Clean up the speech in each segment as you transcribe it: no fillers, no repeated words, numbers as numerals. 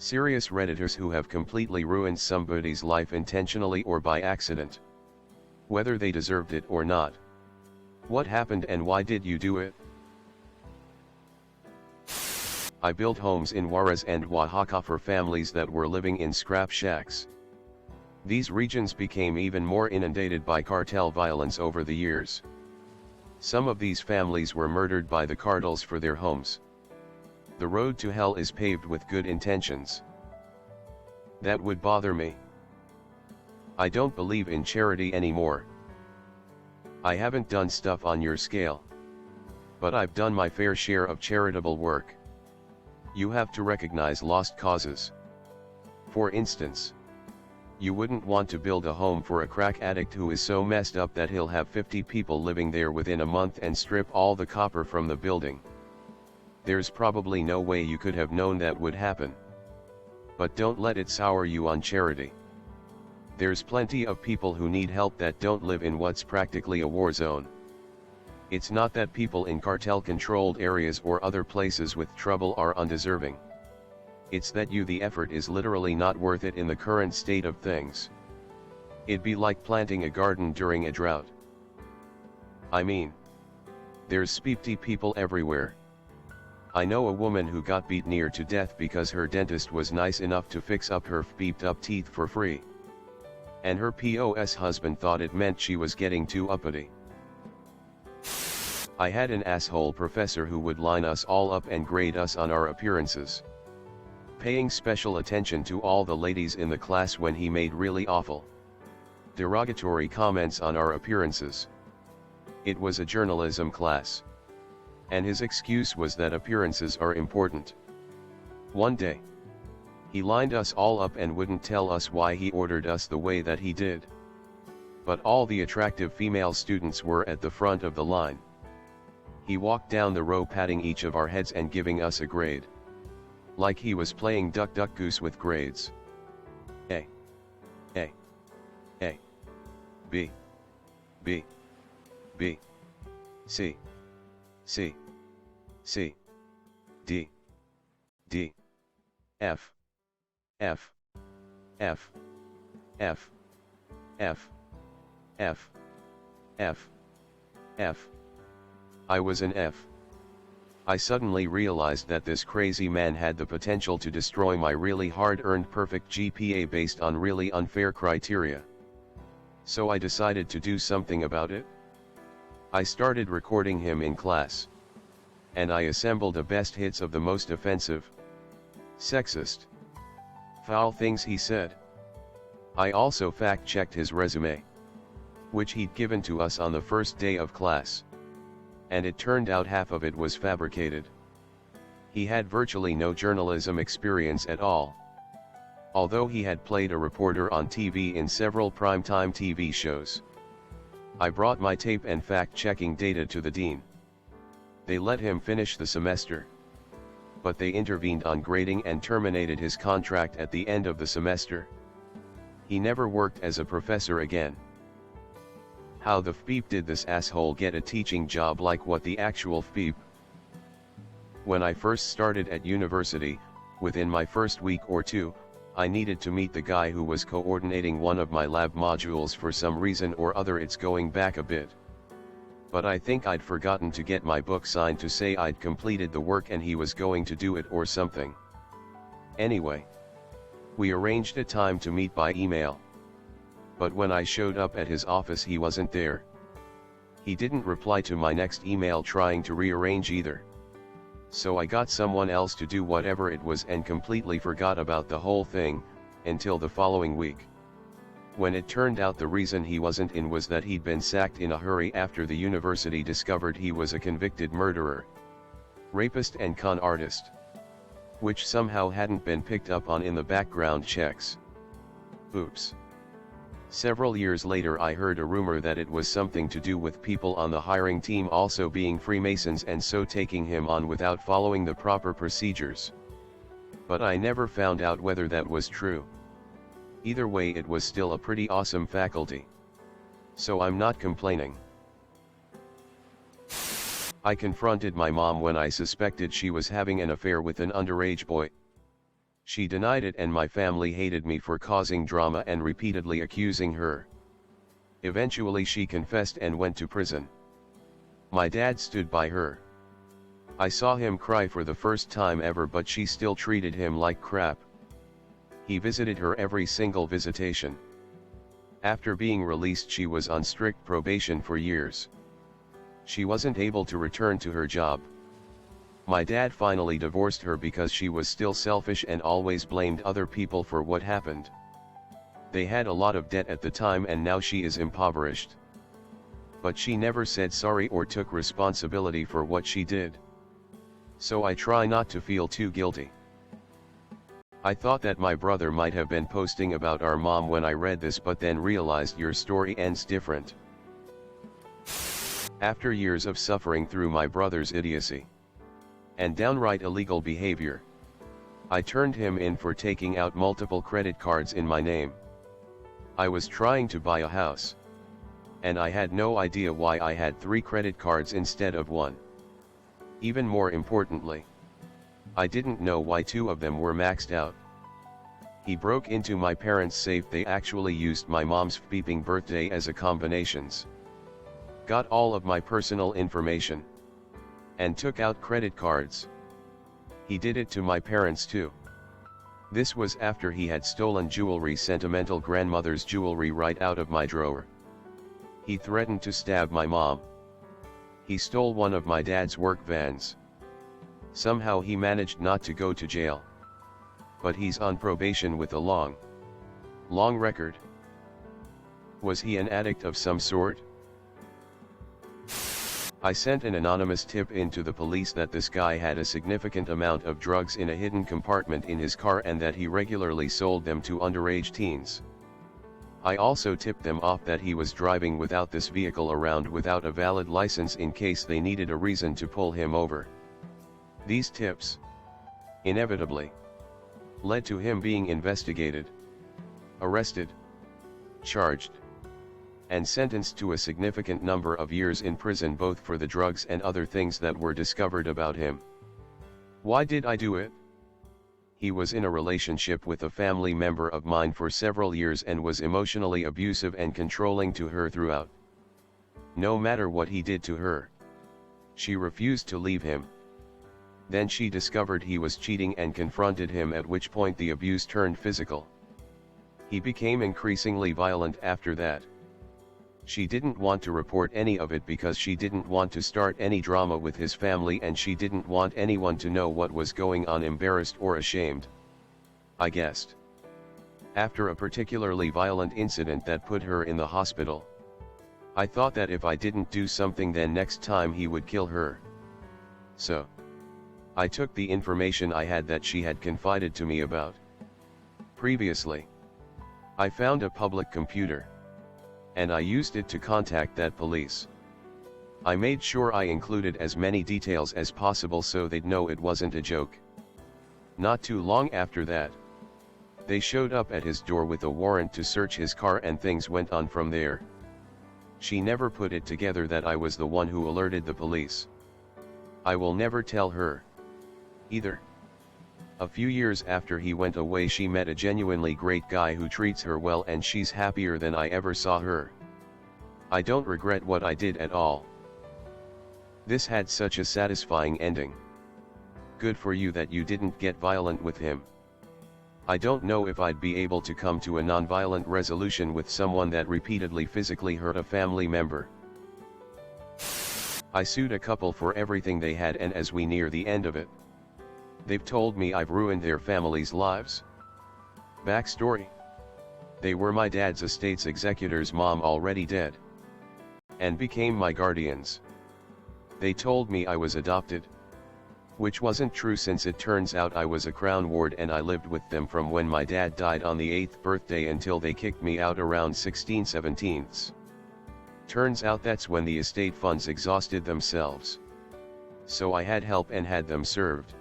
Serious Redditors who have completely ruined somebody's life intentionally or by accident. Whether they deserved it or not. What happened and why did you do it? I built homes in Juarez and Oaxaca for families that were living in scrap shacks. These regions became even more inundated by cartel violence over the years. Some of these families were murdered by the cartels for their homes. The road to hell is paved with good intentions. That would bother me. I don't believe in charity anymore. I haven't done stuff on your scale. But I've done my fair share of charitable work. You have to recognize lost causes. For instance, you wouldn't want to build a home for a crack addict who is so messed up that he'll have 50 people living there within a month and strip all the copper from the building. There's probably no way you could have known that would happen. But don't let it sour you on charity. There's plenty of people who need help that don't live in what's practically a war zone. It's not that people in cartel-controlled areas or other places with trouble are undeserving. It's that the effort is literally not worth it in the current state of things. It'd be like planting a garden during a drought. I mean, there's spifty people everywhere. I know a woman who got beat near to death because her dentist was nice enough to fix up her beeped up teeth for free. And her POS husband thought it meant she was getting too uppity. I had an asshole professor who would line us all up and grade us on our appearances. Paying special attention to all the ladies in the class when he made really awful, derogatory comments on our appearances. It was a journalism class. And his excuse was that appearances are important. One day, he lined us all up and wouldn't tell us why he ordered us the way that he did. But all the attractive female students were at the front of the line. He walked down the row patting each of our heads and giving us a grade. Like he was playing duck duck goose with grades. A. A. A. B. B. B. C. C. C. D. D. F. F. F. F. F. F. F. F. I was an F. I suddenly realized that this crazy man had the potential to destroy my really hard-earned perfect GPA based on really unfair criteria. So I decided to do something about it. I started recording him in class. And I assembled a best hits of the most offensive, sexist, foul things he said. I also fact-checked his resume, which he'd given to us on the first day of class. And it turned out half of it was fabricated. He had virtually no journalism experience at all. Although he had played a reporter on TV in several primetime TV shows. I brought my tape and fact-checking data to the dean. They let him finish the semester. But they intervened on grading and terminated his contract at the end of the semester. He never worked as a professor again. How the FBEEP did this asshole get a teaching job like what the actual FBEEP? When I first started at university, within my first week or two, I needed to meet the guy who was coordinating one of my lab modules for some reason or other. It's going back a bit. But I think I'd forgotten to get my book signed to say I'd completed the work and he was going to do it or something. Anyway, we arranged a time to meet by email. But when I showed up at his office he wasn't there. He didn't reply to my next email trying to rearrange either. So I got someone else to do whatever it was and completely forgot about the whole thing, until the following week. When it turned out the reason he wasn't in was that he'd been sacked in a hurry after the university discovered he was a convicted murderer, rapist and con artist. Which somehow hadn't been picked up on in the background checks. Oops. Several years later I heard a rumor that it was something to do with people on the hiring team also being Freemasons and so taking him on without following the proper procedures. But I never found out whether that was true. Either way, it was still a pretty awesome faculty. So I'm not complaining. I confronted my mom when I suspected she was having an affair with an underage boy. She denied it and my family hated me for causing drama and repeatedly accusing her. Eventually she confessed and went to prison. My dad stood by her. I saw him cry for the first time ever, but she still treated him like crap. He visited her every single visitation. After being released, she was on strict probation for years. She wasn't able to return to her job. My dad finally divorced her because she was still selfish and always blamed other people for what happened. They had a lot of debt at the time and now she is impoverished. But she never said sorry or took responsibility for what she did. So I try not to feel too guilty. I thought that my brother might have been posting about our mom when I read this, but then realized your story ends different. After years of suffering through my brother's idiocy and downright illegal behavior, I turned him in for taking out multiple credit cards in my name. I was trying to buy a house, and I had no idea why I had 3 credit cards instead of 1. Even more importantly, I didn't know why 2 of them were maxed out. He broke into my parents' safe. They actually used my mom's beeping birthday as a combinations. Got all of my personal information and took out credit cards. He did it to my parents too. This was after he had stolen jewelry, sentimental grandmother's jewelry, right out of my drawer. He threatened to stab my mom. He stole one of my dad's work vans. Somehow he managed not to go to jail. But he's on probation with a long record. Was he an addict of some sort? I sent an anonymous tip into the police that this guy had a significant amount of drugs in a hidden compartment in his car and that he regularly sold them to underage teens. I also tipped them off that he was driving without this vehicle around without a valid license in case they needed a reason to pull him over. These tips, inevitably, led to him being investigated, arrested, charged, and sentenced to a significant number of years in prison, both for the drugs and other things that were discovered about him. Why did I do it? He was in a relationship with a family member of mine for several years and was emotionally abusive and controlling to her throughout. No matter what he did to her, she refused to leave him. Then she discovered he was cheating and confronted him, at which point the abuse turned physical. He became increasingly violent after that. She didn't want to report any of it because she didn't want to start any drama with his family, and she didn't want anyone to know what was going on, embarrassed or ashamed, I guessed. After a particularly violent incident that put her in the hospital, I thought that if I didn't do something, then next time he would kill her. So I took the information I had that she had confided to me about previously. I found a public computer, and I used it to contact that police. I made sure I included as many details as possible so they'd know it wasn't a joke. Not too long after that, they showed up at his door with a warrant to search his car, and things went on from there. She never put it together that I was the one who alerted the police. I will never tell her either. A few years after he went away, she met a genuinely great guy who treats her well, and she's happier than I ever saw her. I don't regret what I did at all. This had such a satisfying ending. Good for you that you didn't get violent with him. I don't know if I'd be able to come to a non-violent resolution with someone that repeatedly physically hurt a family member. I sued a couple for everything they had, and as we near the end of it, they've told me I've ruined their families' lives. Backstory: they were my dad's estate's executors, mom already dead, and became my guardians. They told me I was adopted, which wasn't true, since it turns out I was a crown ward and I lived with them from when my dad died on the 8th birthday until they kicked me out around 16/17. Turns out that's when the estate funds exhausted themselves. So I had help and had them served.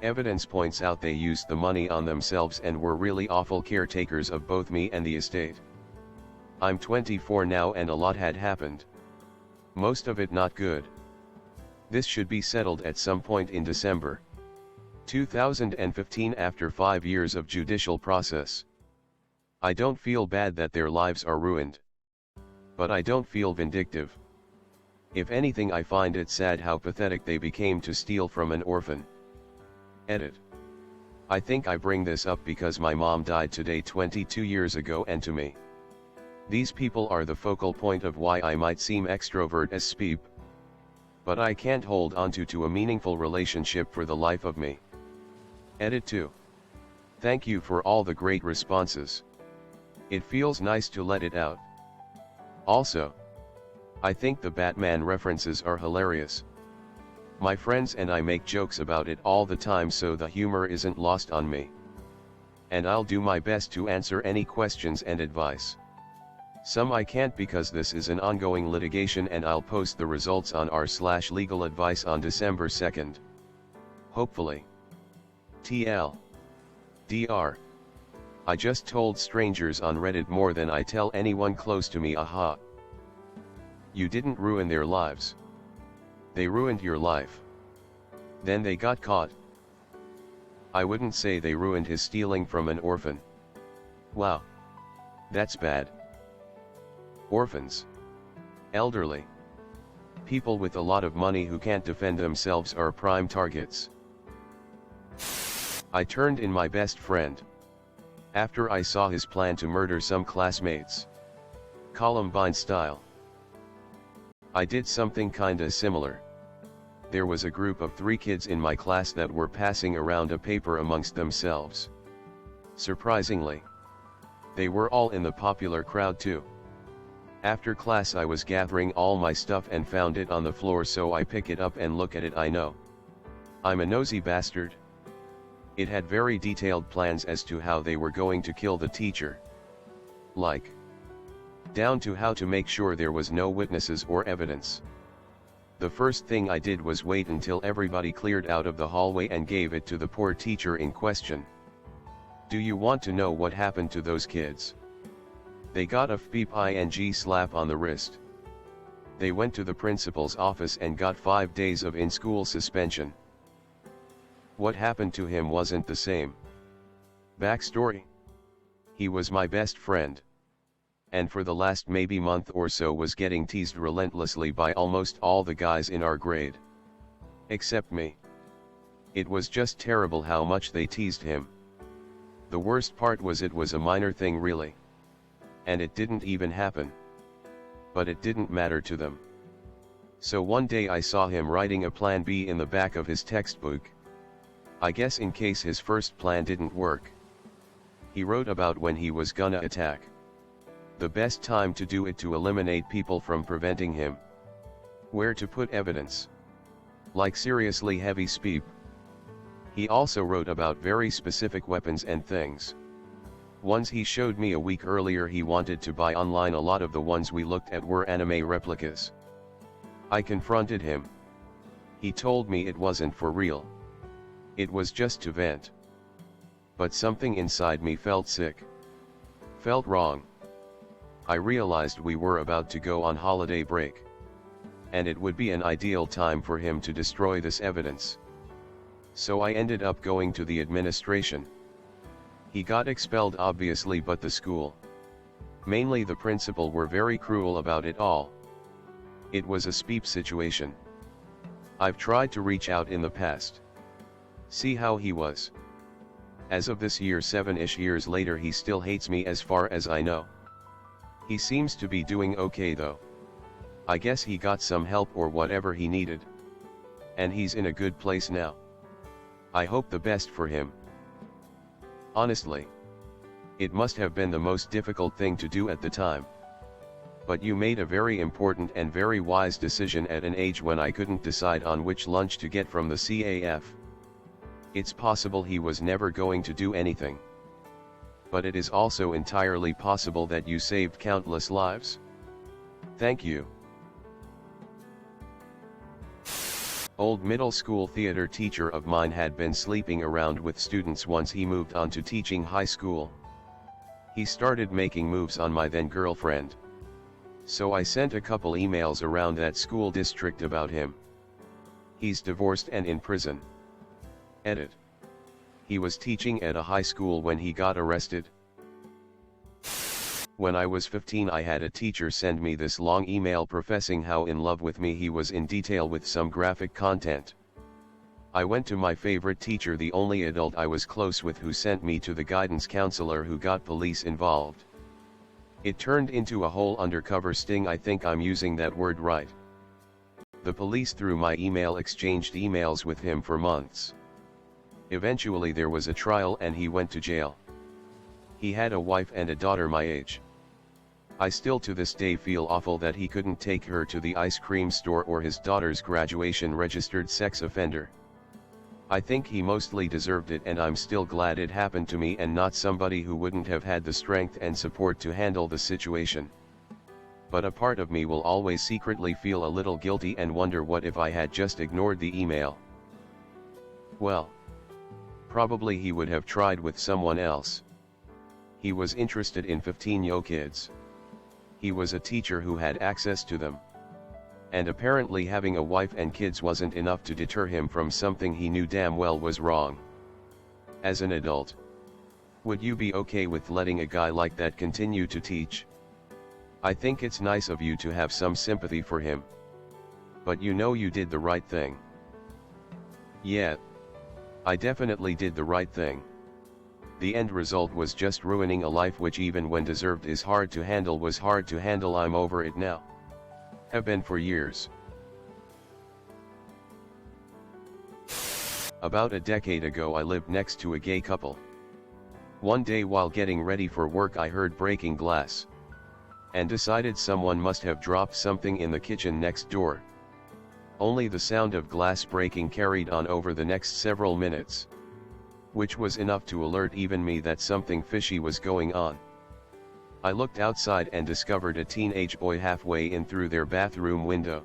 Evidence points out they used the money on themselves and were really awful caretakers of both me and the estate. I'm 24 now and a lot had happened. Most of it not good. This should be settled at some point in December. 2015. After 5 years of judicial process. I don't feel bad that their lives are ruined. But I don't feel vindictive. If anything, I find it sad how pathetic they became to steal from an orphan. Edit. I think I bring this up because my mom died today 22 years ago, and to me, these people are the focal point of why I might seem extrovert as speep. But I can't hold onto to a meaningful relationship for the life of me. Edit 2. Thank you for all the great responses. It feels nice to let it out. Also, I think the Batman references are hilarious. My friends and I make jokes about it all the time, so the humor isn't lost on me. And I'll do my best to answer any questions and advice. Some I can't because this is an ongoing litigation, and I'll post the results on r/legal advice on December 2nd. Hopefully. TL. Dr. I just told strangers on Reddit more than I tell anyone close to me. Aha. You didn't ruin their lives. They ruined your life. Then they got caught. I wouldn't say they ruined his stealing from an orphan. Wow. That's bad. Orphans. Elderly. People with a lot of money who can't defend themselves are prime targets. I turned in my best friend after I saw his plan to murder some classmates. Columbine style. I did something kinda similar. There was a group of 3 kids in my class that were passing around a paper amongst themselves. Surprisingly, they were all in the popular crowd too. After class I was gathering all my stuff and found it on the floor, so I pick it up and look at it. I know, I'm a nosy bastard. It had very detailed plans as to how they were going to kill the teacher. Like, down to how to make sure there was no witnesses or evidence. The first thing I did was wait until everybody cleared out of the hallway and gave it to the poor teacher in question. Do you want to know what happened to those kids? They got a FPING slap on the wrist. They went to the principal's office and got 5 days of in-school suspension. What happened to him wasn't the same. Backstory. He was my best friend. And for the last maybe month or so was getting teased relentlessly by almost all the guys in our grade. Except me. It was just terrible how much they teased him. The worst part was it was a minor thing really. And it didn't even happen. But it didn't matter to them. So one day I saw him writing a plan B in the back of his textbook. I guess in case his first plan didn't work. He wrote about when he was gonna attack. The best time to do it to eliminate people from preventing him. Where to put evidence. Like seriously heavy speep. He also wrote about very specific weapons and things. Ones he showed me a week earlier he wanted to buy online. A lot of the ones we looked at were anime replicas. I confronted him. He told me it wasn't for real. It was just to vent. But something inside me felt sick. Felt wrong. I realized we were about to go on holiday break. And it would be an ideal time for him to destroy this evidence. So I ended up going to the administration. He got expelled obviously, but the school, mainly the principal, were very cruel about it all. It was a speep situation. I've tried to reach out in the past. See how he was. As of this year, 7-ish years later, he still hates me as far as I know. He seems to be doing okay though. I guess he got some help or whatever he needed. And he's in a good place now. I hope the best for him. Honestly, it must have been the most difficult thing to do at the time. But you made a very important and very wise decision at an age when I couldn't decide on which lunch to get from the CAF. It's possible he was never going to do anything. But it is also entirely possible that you saved countless lives. Thank you. Old middle school theater teacher of mine had been sleeping around with students once he moved on to teaching high school. He started making moves on my then girlfriend. So I sent a couple emails around that school district about him. He's divorced and in prison. Edit. He was teaching at a high school when he got arrested. When I was 15, I had a teacher send me this long email professing how in love with me he was, in detail with some graphic content. I went to my favorite teacher, the only adult I was close with, who sent me to the guidance counselor, who got police involved. It turned into a whole undercover sting. I think I'm using that word right. The police, through my email, exchanged emails with him for months. Eventually there was a trial and he went to jail. He had a wife and a daughter my age. I still to this day feel awful that he couldn't take her to the ice cream store or his daughter's graduation. Registered sex offender. I think he mostly deserved it, and I'm still glad it happened to me and not somebody who wouldn't have had the strength and support to handle the situation. But a part of me will always secretly feel a little guilty and wonder, what if I had just ignored the email? Well, probably he would have tried with someone else. He was interested in 15-year-old kids. He was a teacher who had access to them. And apparently having a wife and kids wasn't enough to deter him from something he knew damn well was wrong. As an adult, would you be okay with letting a guy like that continue to teach? I think it's nice of you to have some sympathy for him. But you know you did the right thing. Yeah, I definitely did the right thing. The end result was just ruining a life which, even when deserved, is hard to handle. Was hard to handle. I'm over it now. Have been for years. About a decade ago, I lived next to a gay couple. One day while getting ready for work, I heard breaking glass, and decided someone must have dropped something in the kitchen next door. Only the sound of glass breaking carried on over the next several minutes, which was enough to alert even me that something fishy was going on. I looked outside and discovered a teenage boy halfway in through their bathroom window.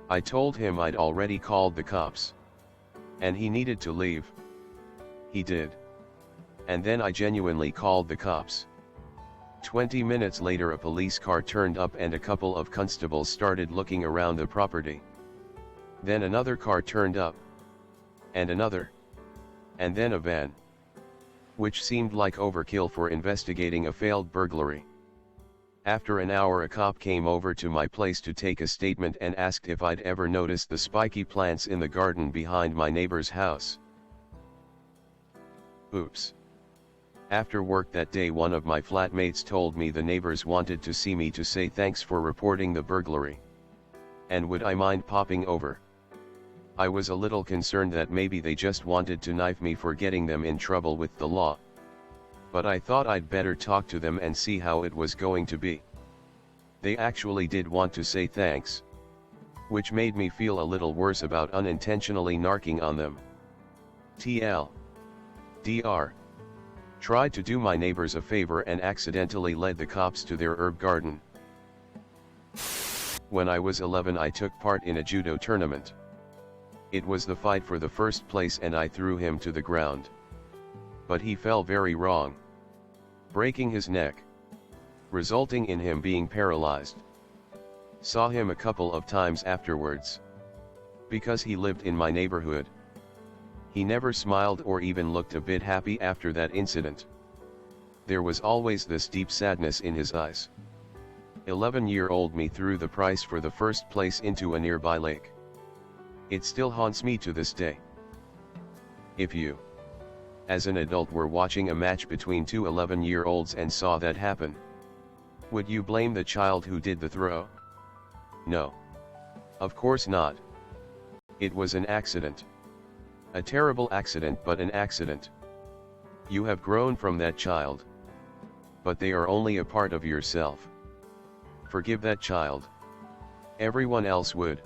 I told him I'd already called the cops, and he needed to leave. He did. And then I genuinely called the cops. 20 minutes later, a police car turned up and a couple of constables started looking around the property. Then another car turned up, and another, and then a van, which seemed like overkill for investigating a failed burglary. After an hour, a cop came over to my place to take a statement and asked if I'd ever noticed the spiky plants in the garden behind my neighbor's house. Oops. After work that day, one of my flatmates told me the neighbors wanted to see me to say thanks for reporting the burglary, and would I mind popping over. I was a little concerned that maybe they just wanted to knife me for getting them in trouble with the law. But I thought I'd better talk to them and see how it was going to be. They actually did want to say thanks, which made me feel a little worse about unintentionally narking on them. TLDR. Tried to do my neighbors a favor and accidentally led the cops to their herb garden. When I was 11, I took part in a judo tournament. It was the fight for the first place and I threw him to the ground. But he fell very wrong, breaking his neck, resulting in him being paralyzed. Saw him a couple of times afterwards, because he lived in my neighborhood. He never smiled or even looked a bit happy after that incident. There was always this deep sadness in his eyes. 11-year-old me threw the prize for the first place into a nearby lake. It still haunts me to this day. If you, as an adult, were watching a match between two 11-year-olds and saw that happen, would you blame the child who did the throw? No. Of course not. It was an accident. A terrible accident, but an accident. You have grown from that child, but they are only a part of yourself. Forgive that child. Everyone else would.